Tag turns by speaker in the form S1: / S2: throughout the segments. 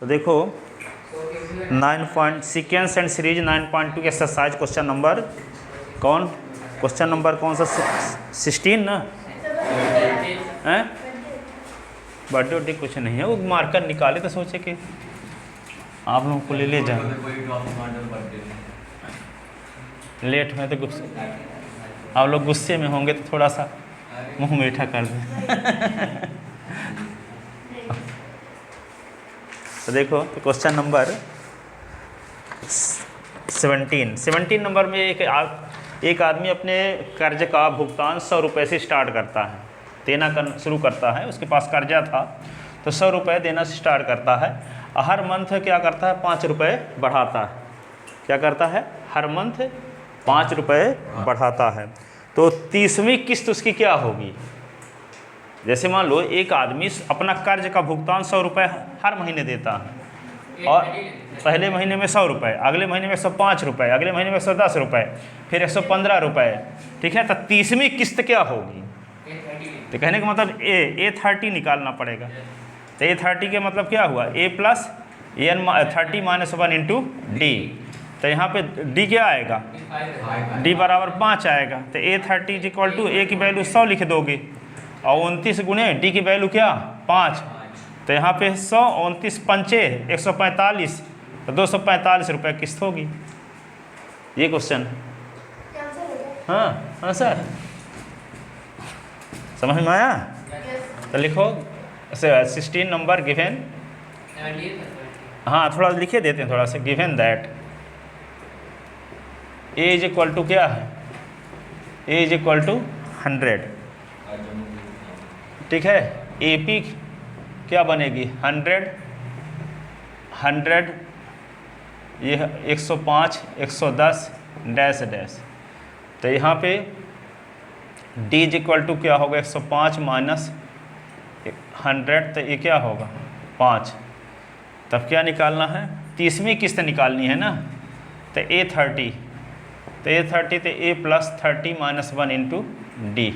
S1: तो देखो 9 point sequence and series 9.2 exercise question number question number कौन सा 16 ना हैं। बर्थडे उड्डे कुछ नहीं है, वो मार्कर निकाले तो सोचे कि आप लोगों को ले जाए। लेट में तो गुस्से, आप लोग गुस्से में होंगे तो थोड़ा सा मुंह मीठा कर दें। तो देखो तो क्वेश्चन नंबर 17 नंबर में एक आदमी अपने कर्ज का भुगतान 100 रुपये से स्टार्ट करता है, देना शुरू करता है। उसके पास कर्जा था तो 100 रुपये देना स्टार्ट करता है। हर मंथ क्या करता है, 5 रुपये बढ़ाता है। क्या करता है, हर मंथ 5 रुपये बढ़ाता है। तो 30वीं किस्त उसकी क्या होगी। जैसे मान लो एक आदमी अपना कर्ज का भुगतान 100 रुपये हर महीने देता है, और पहले महीने में 100 रुपये, अगले महीने में 105 रुपये, अगले महीने में 110 रुपये, फिर 115 रुपये। ठीक है, तो 30वीं किस्त क्या होगी। तो कहने का मतलब A30 निकालना पड़ेगा। तो A30 के मतलब क्या हुआ, A plus N30 minus 1 into D. तो यहाँ पे D क्या आएगा, D बराबर 5 आएगा। तो A30 is equal to A की वैल्यू 100 लिख दोगे, और 29 गुणे D की वैल्यू क्या 5। तो यहाँ पे 100 29 पंचे 145, तो 245 रुपये किस्त होगी। ये क्वेश्चन हाँ सर, समझ में आया। तो लिखो 16 नंबर गिवन, हाँ थोड़ा लिखे देते हैं थोड़ा सा। Given that A is equal to क्या है, A इज इक्वल टू 100। ठीक है, AP क्या बनेगी 100 ये 105 110 डैश डैश। तो यहाँ पे D इज इक्वल टू क्या होगा, 105 माइनस 100, तो ये क्या होगा 5। तब क्या निकालना है, 30वीं किस्त निकालनी है ना। तो A30, तो A30 तो A plus 30 minus 1 into D.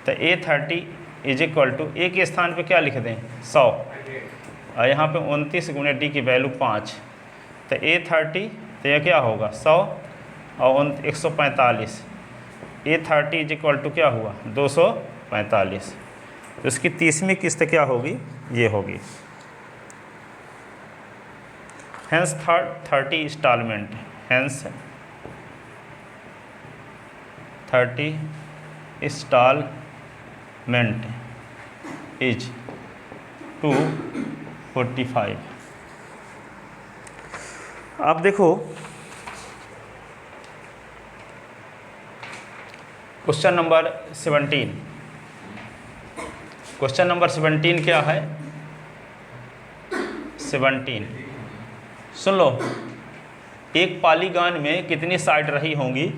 S1: तो A30 is equal to A के स्थान पे क्या लिख दें 100, और यहाँ पे 29 गुणे D की वैल्यू 5। तो A30 तो यह क्या होगा 100 और 145। A30 इज इक्वल टू क्या हुआ 245। तो इसकी 30वीं किस्त क्या होगी, ये होगी। Hence 30 installment, hence 30 installment is 245। अब देखो क्वेश्चन नंबर 17। क्वेश्चन नंबर 17 क्या है, 17 सुन लो। एक पॉलीगॉन में कितनी साइड रही होंगी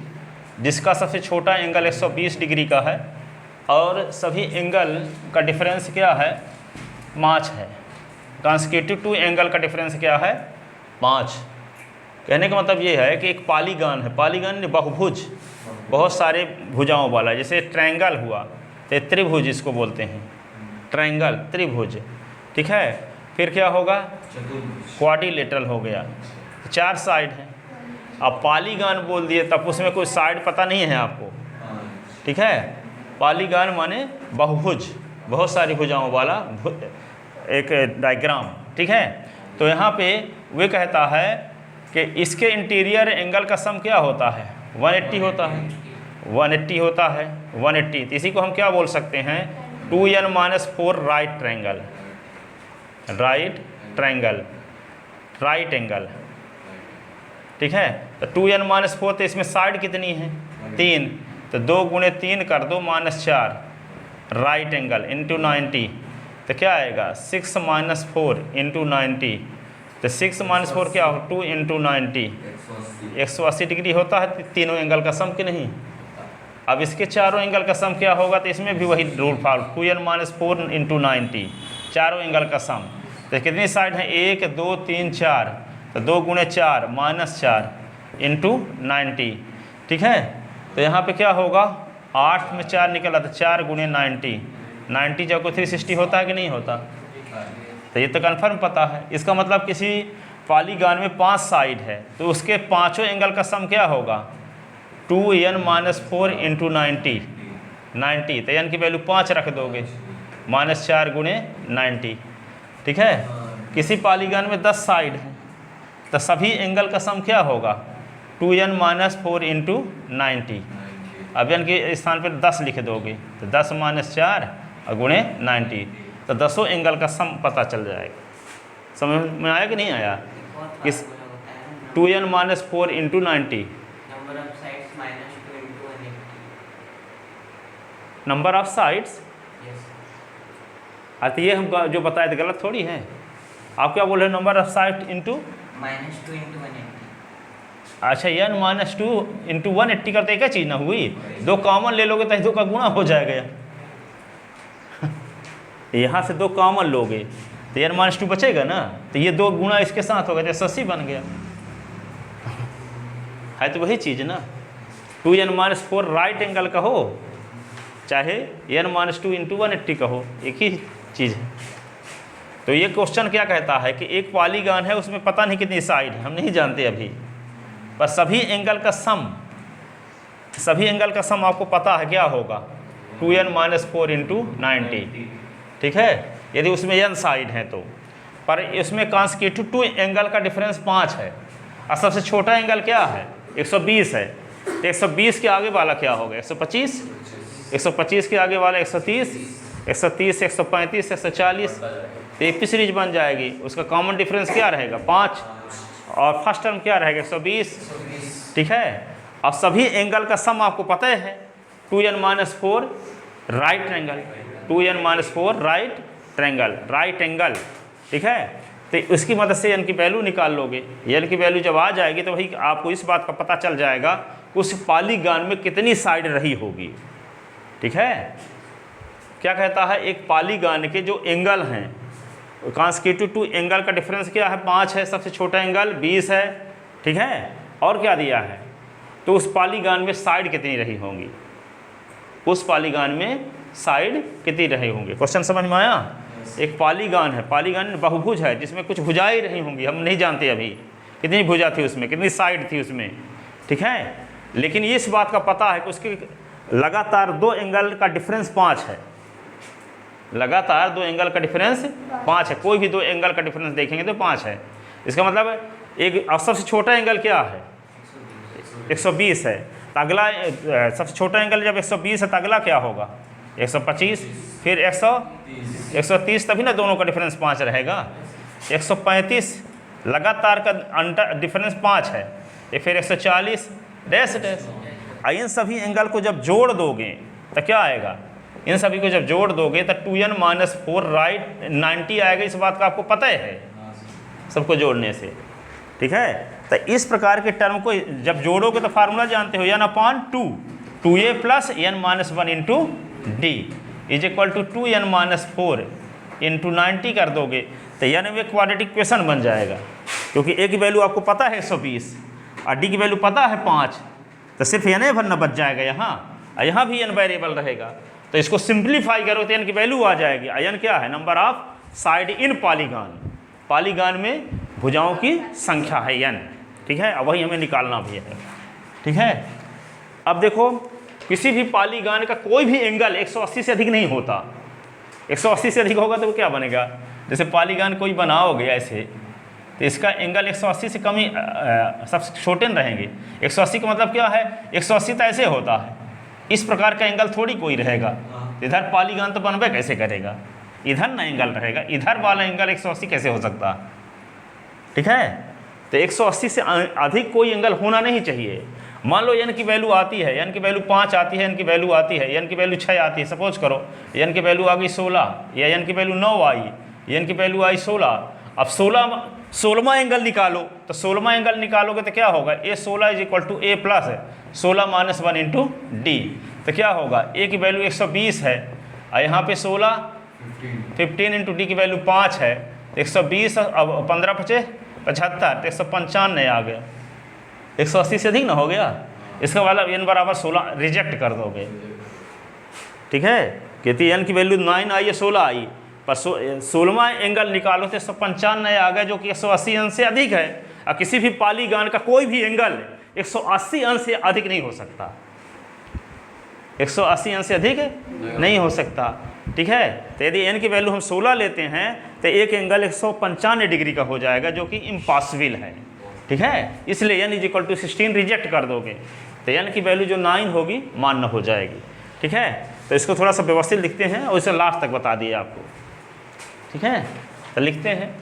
S1: जिसका सबसे छोटा एंगल 120 डिग्री का है, और सभी एंगल का डिफरेंस क्या है 5 है। कॉन्सेक्यूटिव टू एंगल का डिफरेंस क्या है 5। कहने का मतलब ये है कि एक पॉलीगॉन है, पॉलीगॉन बहुभुज, बहुत सारे भुजाओं वाला। जैसे ट्रायंगल हुआ तो त्रिभुज इसको बोलते हैं, ट्रायंगल त्रिभुज। ठीक है, फिर क्या होगा क्वाड्रिलेटरल हो गया, 4 साइड है। अब पॉलीगॉन बोल दिए तब उसमें कोई साइड पता नहीं है आपको। ठीक है, पॉलीगॉन माने बहुभुज, बहुत सारी भुजाओं वाला एक डायग्राम। ठीक है, तो यहाँ पे वे कहता है कि इसके इंटीरियर एंगल का सम क्या होता है 180 होता है, 180 होता है 180। तो इसी को हम क्या बोल सकते हैं 2n-4 right triangle, right triangle, right angle. ठीक है, तो 2n-4, तो इसमें साइड कितनी है 3, तो 2 गुणे 3 कर दो -4 राइट एंगल इंटू 90। तो क्या आएगा 6-4 इंटू 90। तो 6-4 क्या होगा 2 इंटू 90, 180 डिग्री होता है तीनों एंगल का सम कि नहीं। अब इसके चारों एंगल का सम क्या होगा, तो इसमें भी वही रूल फॉलो, 2n-4 इंटू 90, चारों एंगल का सम। तो कितनी साइड है 1 2 3 4, तो 2 गुणे 4 -4 इंटू 90। ठीक है, तो यहाँ पे क्या होगा 8 में 4 निकला, तो 4 गुणे 90, 90 जब को 360 होता है कि नहीं होता। तो ये तो कन्फर्म पता है। इसका मतलब किसी पॉलीगॉन में 5 साइड है तो उसके पांचों एंगल का सम क्या होगा, 2n-4 इंटू 90, तो n की वैल्यू 5 रख दोगे, -4 गुणे 90, ठीक है। किसी पॉलीगॉन में 10 साइड है तो सभी एंगल का सम क्या होगा, 2n-4 इंटू 90। अब n के स्थान पर 10 लिख दोगे तो 10 - 4 और गुणे 90, तो 10 एंगल का सम पता चल जाएगा। समझ में आया कि नहीं आया? किस 2n-4 into 90, number of sides. तो ये हम जो बताए थे गलत थोड़ी है। आप क्या बोल रहे हैं, number of side into
S2: -2 into 180।
S1: अच्छा, n-2 इंटू 180 करते क्या चीज़ ना हुई, 2 कॉमन ले लोगे तो 2 का गुणा हो जाएगा। यहाँ से 2 कॉमन लोगे तो n-2 बचेगा ना, तो ये 2 गुणा इसके साथ होगा तो 180 बन गया। है तो वही चीज़ ना, 2n-4 राइट एंगल का हो चाहे n-2 इंटू 180 का हो, एक ही चीज़ है। तो ये क्वेश्चन क्या कहता है कि एक पॉलीगॉन है, उसमें पता नहीं कितनी साइड है, हम नहीं जानते अभी, पर सभी एंगल का सम आपको पता है क्या होगा, 2n-4 इंटू 90, ठीक है। यदि उसमें n साइड है तो, पर इसमें कॉन्सेक्यूटिव एंगल का डिफरेंस 5 है और सबसे छोटा एंगल क्या है, 120 है। तो 120 के आगे वाला क्या होगा, 125, 125 के आगे वाला 130, 130 135 140, तो एक सीरीज बन जाएगी। उसका कॉमन डिफरेंस क्या रहेगा, 5, और फर्स्ट टर्म क्या रहेगा, 120, ठीक है। अब सभी एंगल का सम आपको पता है, 2n-4 right angle, 2n-4 right angle, ठीक है। तो उसकी मदद से n की वैल्यू निकाल लोगे। n की वैल्यू जब आ जाएगी तो वही आपको इस बात का पता चल जाएगा कि उस पॉलीगॉन में कितनी साइड रही होगी, ठीक है। क्या कहता है, एक पॉलीगॉन के जो एंगल हैं, कॉन्सेक्यूटिव एंगल का डिफरेंस क्या है, 5 है, सबसे छोटा एंगल 20 है, ठीक है। और क्या दिया है, तो उस पॉलीगॉन में साइड कितनी रही होंगी, उस पॉलीगॉन में साइड कितनी रही होंगी। क्वेश्चन समझ में आया? एक पॉलीगॉन है, पॉलीगॉन बहुभुज है जिसमें कुछ भुजाएं रही होंगी, हम नहीं जानते अभी कितनी भुजा थी उसमें, कितनी साइड थी उसमें, ठीक है। लेकिन इस बात का पता है कि उसके लगातार 2 एंगल का डिफरेंस 5 है, लगातार 2 एंगल का डिफरेंस 5 है। कोई भी 2 एंगल का डिफरेंस देखेंगे तो 5 है। इसका मतलब एक सबसे छोटा एंगल क्या है, 120 है, तो अगला सबसे छोटा एंगल जब 120 है तो अगला क्या होगा, 125, फिर 130, तभी ना दोनों का डिफरेंस 5 रहेगा। 135 लगातार का डिफरेंस 5 है, ये फिर 140 डैश। इन सभी एंगल को जब जोड़ दोगे तो क्या आएगा, इन सभी को जब जोड़ दोगे तो 2n-4 राइट 90 आएगा। इस बात का आपको पता है सबको जोड़ने से, ठीक है। तो इस प्रकार के टर्म को जब जोड़ोगे तो फार्मूला जानते हो, n/2, 2a + n-1 into d is equal to 2n-4 into 90 कर दोगे तो n में क्वाड्रेटिक इक्वेशन बन जाएगा, क्योंकि a की वैल्यू आपको पता है 120 और d की वैल्यू पता है 5, तो सिर्फ n भरना बच जाएगा यहाँ, और यहाँ भी n वेरिएबल रहेगा। तो इसको सिंप्लीफाई करो तो n की वैल्यू आ जाएगी। n क्या है, number of side in polygon, polygon में भुजाओं की संख्या है n, ठीक है। अब वही हमें निकालना भी है, ठीक है। अब देखो, किसी भी पॉलीगॉन का कोई भी एंगल 180 से अधिक नहीं होता। 180 से अधिक होगा तो क्या बनेगा, जैसे पॉलीगॉन कोई बनाओगे ऐसे तो इसका एंगल 180 से कम ही सबसे छोटे न रहेंगे। 180 का मतलब क्या है, 180 तो ऐसे होता है, इस प्रकार का एंगल थोड़ी कोई रहेगा। इधर पॉलीगॉन तो बनबे कैसे करेगा, इधर ना एंगल रहेगा, इधर वाला एंगल 180 कैसे हो सकता, ठीक है। तो 180 से अधिक कोई एंगल होना नहीं चाहिए। मान लो n की वैल्यू आती है, n की वैल्यू 5 आती है, n की वैल्यू आती है, n की वैल्यू 6 आती है, सपोज करो n की वैल्यू आ गई 16, या n की वैल्यू 9 आई, n की वैल्यू आई 16। अब 16वां एंगल निकालो, तो 16वां एंगल निकालोगे तो क्या होगा, a16 is equal to a plus 16 - 1 into d, तो क्या होगा, a की वैल्यू 120 है और यहाँ पे 16 15 इंटू d की वैल्यू 5 है, 120 अब 15 × 5 = 75, 195 आ गया। 180 से अधिक ना हो गया, इसका वाला n बराबर 16 रिजेक्ट कर दोगे, ठीक है। कहती n की वैल्यू 9 आई या 16 आई, पर 16वां एंगल निकालो तो 195 आ गया, जो कि 180 अंश से अधिक है। और किसी भी पॉलीगॉन का कोई भी एंगल 180 अंश से अधिक नहीं हो सकता, 180 अंश से अधिक नहीं हो सकता। ठीक है, तो यदि n की वैल्यू हम 16 लेते हैं तो एक एंगल 195 डिग्री का हो जाएगा, जो कि इम्पॉसिबल है। ठीक है, इसलिए n = 16 रिजेक्ट कर दोगे तो n की वैल्यू जो 9 होगी मान्य हो जाएगी। ठीक है, तो इसको थोड़ा सा व्यवस्थित लिखते हैं और इसे लास्ट तक बता दिए आपको। ठीक है, तो लिखते हैं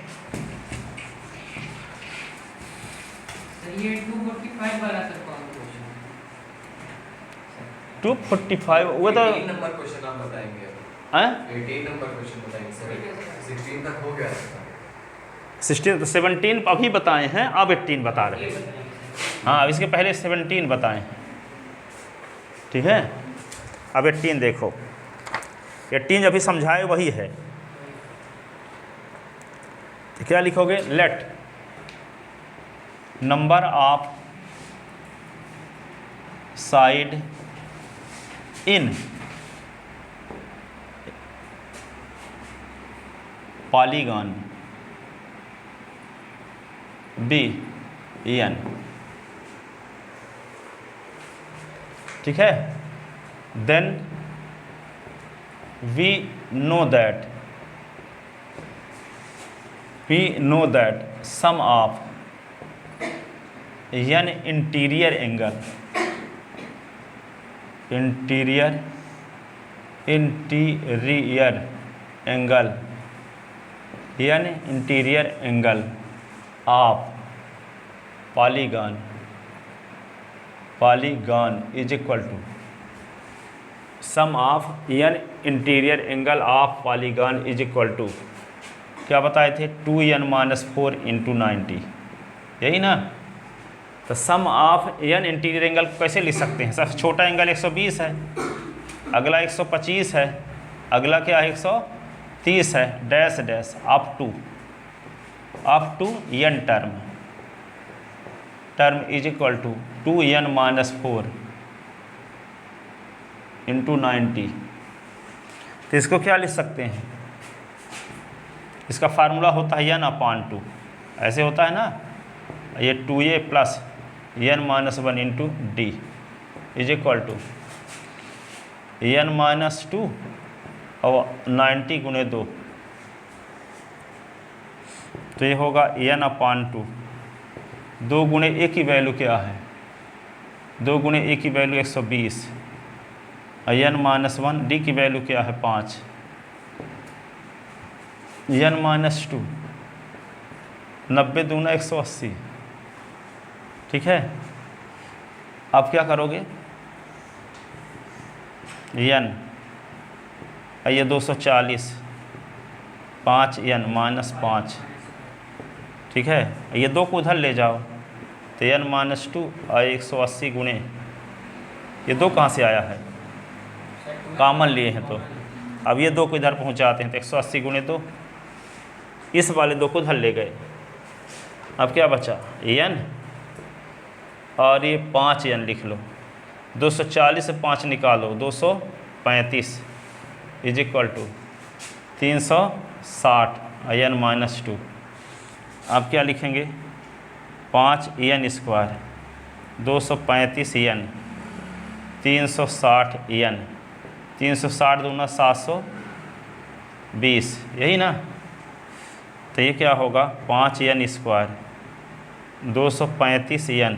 S2: सर ये 245 वाला सर कौन क्वेश्चन?
S1: 245 वो तो
S3: 18 नंबर क्वेश्चन आप बताएंगे।
S1: हैं
S3: 18 नंबर क्वेश्चन बताएंगे सर। 16 तक हो गया सर।
S1: 16 17 अभी बताए हैं, अब 18 बता रहे हैं। हाँ, अब इसके पहले 17 बताए हैं। ठीक है, अब 18 देखो, 18 अभी समझाए वही है। तो क्या लिखोगे? Let number of side in polygon be n। ठीक है, then we know that sum of n interior angle of polygon is equal to sum of n interior angle of polygon is equal to क्या बताए थे? 2n - 4 × 90, यही ना। तो सम of n interior angle कैसे लिख सकते हैं? सबसे छोटा एंगल 120 है, अगला 125 है, अगला क्या है 130 है, dash dash up to n term is equal to 2n - 4 × 90। तो इसको क्या लिख सकते हैं? इसका फार्मूला होता है n/2, ऐसे होता है ना, ये 2a + n - 1 × d is equal to n - 2 और 90 × 2, तो ये होगा n/2। 2 × a की वैल्यू क्या है? 2 × a की वैल्यू 120, n - 1 d की वैल्यू क्या है? 5, n - 2 90 दूना 180। ठीक है, अब क्या करोगे? n ये 240, 5n - 5। ठीक है, ये 2 को उधर ले जाओ तो n - 2 और 180 गुणे, ये 2 कहाँ से आया है? कॉमन लिए हैं, तो अब ये 2 को इधर पहुँचाते हैं तो 180 गुणे 2, इस वाले 2 को उधर ले गए। अब क्या बचा? n और ये 5n लिख लो। 240 से 5 निकालो, 235 इज इक्वल टू 360 n - 2। अब क्या लिखेंगे? 5n² 235n 360n 360 दूना 720, यही ना। तो ये क्या होगा? 5n² 235n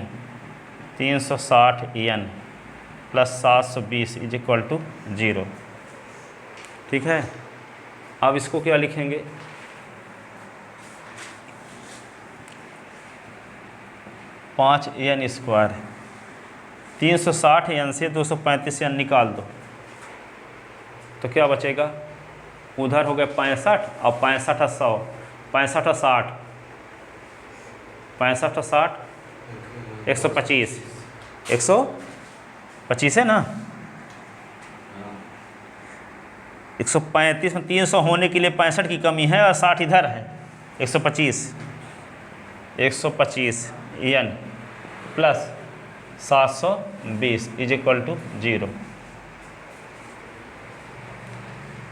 S1: 360n + 720 is equal to 0। ठीक है, अब इसको क्या लिखेंगे? 5n² 360n से 235n निकाल दो तो क्या बचेगा? उधर हो गए 65 और 65 और 100, 65 और 60, 65 और 60 125, 125 है ना। 135 में 300 होने के लिए 65 की कमी है और 60 इधर है, 125 n + 720 इज इक्वल टू 0।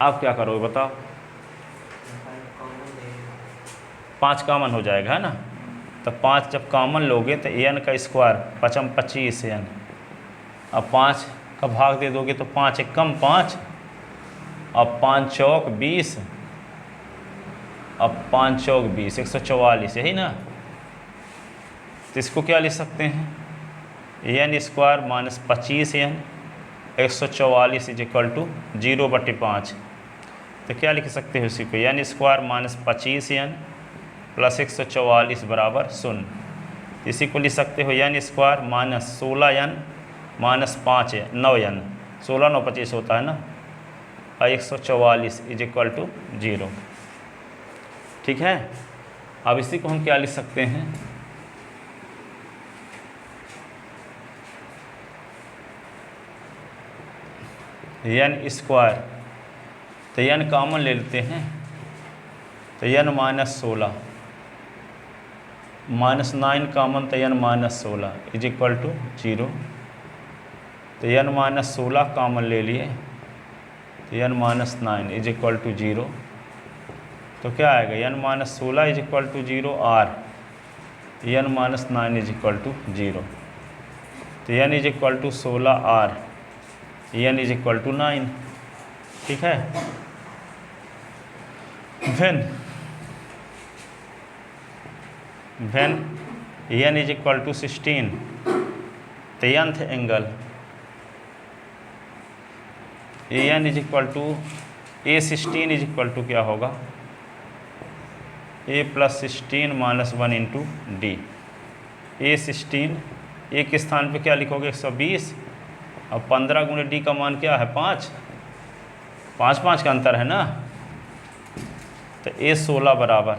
S1: आप क्या करोगे बताओ? 5 कॉमन हो जाएगा, है ना। तो 5 जब कॉमन लोगे तो n का स्क्वायर 5 25 n, अब 5 का भाग दे दोगे तो 5 एक कम 5, अब 5 चौक 20, अब 5 चौक 20 144, यही ना। तो इसको क्या लिख सकते हैं, n square minus 25n 144 is equal to 0/5। तो क्या लिख सकते हो इसी को, n square minus 25n plus 144 बराबर 0। इसी को लिख सकते हो n square minus 16n minus 9n, 16 9 25 होता है ना, और 144 इज इक्वल टू 0। ठीक है। अब इसी को हम क्या लिख सकते हैं, n स्क्वायर, तो n कॉमन ले लेते हैं, तो n माइनस 16 माइनस 9 कॉमन, तो n minus 16 is equal to 0। तो n माइनस 16 कॉमन ले लिए, तो n minus 9 is equal to 0। तो क्या आएगा, n minus 16 is equal to 0 r, n minus 9 is equal to 0। तो n is equal to 16 r, n is equal to 9। ठीक है। when n is equal to 16, तो nth angle an is equal to a16 is equal to क्या होगा, a plus 16 minus 1 into d. a16 a के स्थान पे क्या लिखोगे 120, अब 15 गुणे डी का मान क्या है 5, 5 5 का अंतर है ना। तो a16 बराबर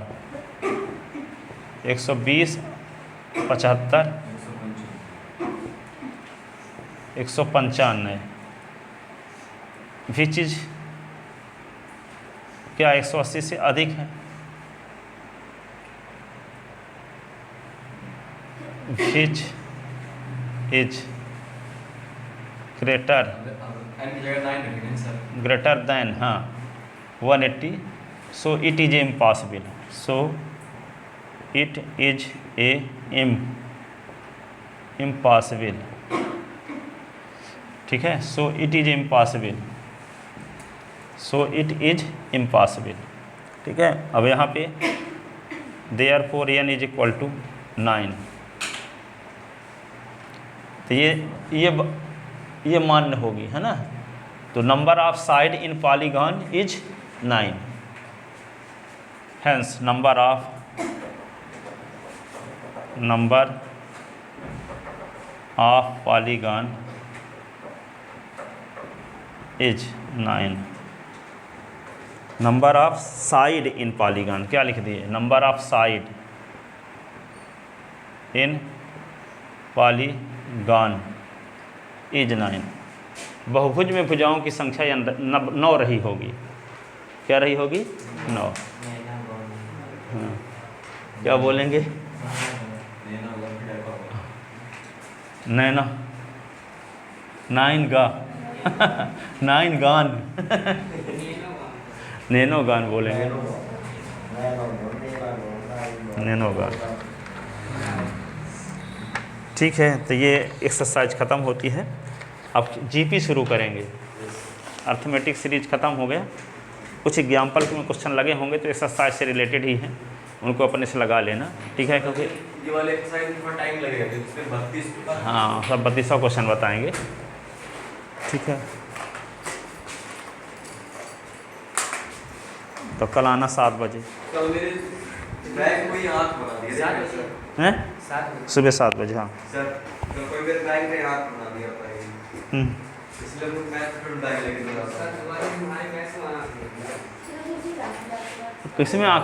S1: 120 75 195, भी चीज़ क्या 180 से अधिक है, विच इज ग्रेटर देन, हाँ 180, so it is impossible, so it is a impossible. ठीक है, so it is impossible, so it is impossible. ठीक है। अब यहाँ पे therefore n is equal to 9, तो ये मान्य होगी, है ना। तो number of side in polygon is 9, hence number of polygon is 9। Number of side in polygon क्या लिख दिए, number of side in polygon is 9। बहुभुज में भुजाओं की संख्या 9 रही होगी, क्या रही होगी 9। हाँ, क्या बोलेंगे, नैना 9 गा 9 गान नैनो गान बोलेंगे, नैनो गान। ठीक है, तो ये एक्सरसाइज ख़त्म होती है। अब जीपी शुरू करेंगे, अर्थमेटिक सीरीज ख़त्म हो गया। कुछ एग्जाम्पल में क्वेश्चन लगे होंगे तो एक्सरसाइज से रिलेटेड ही हैं, उनको अपने से लगा लेना। ठीक है, क्योंकि
S3: ये वाले एक्सरसाइज में थोड़ा टाइम लगेगा, इसमें 32
S1: हाँ सब 3200 क्वेश्चन बताएंगे। ठीक है, तो कल आना 7 बजे।
S3: कल मेरे बैग को ही हाथ बना दिया सर।
S1: हैं
S2: 7 बजे
S1: सुबह 7 बजे। हाँ
S3: सर कल कोई मेरे बैग पे हाथ बना दिया था, इसलिए मैं मैथ फिर बैग लेके चला था।
S2: सर, तुम्हारे मैथ्स में
S1: किसी में आँख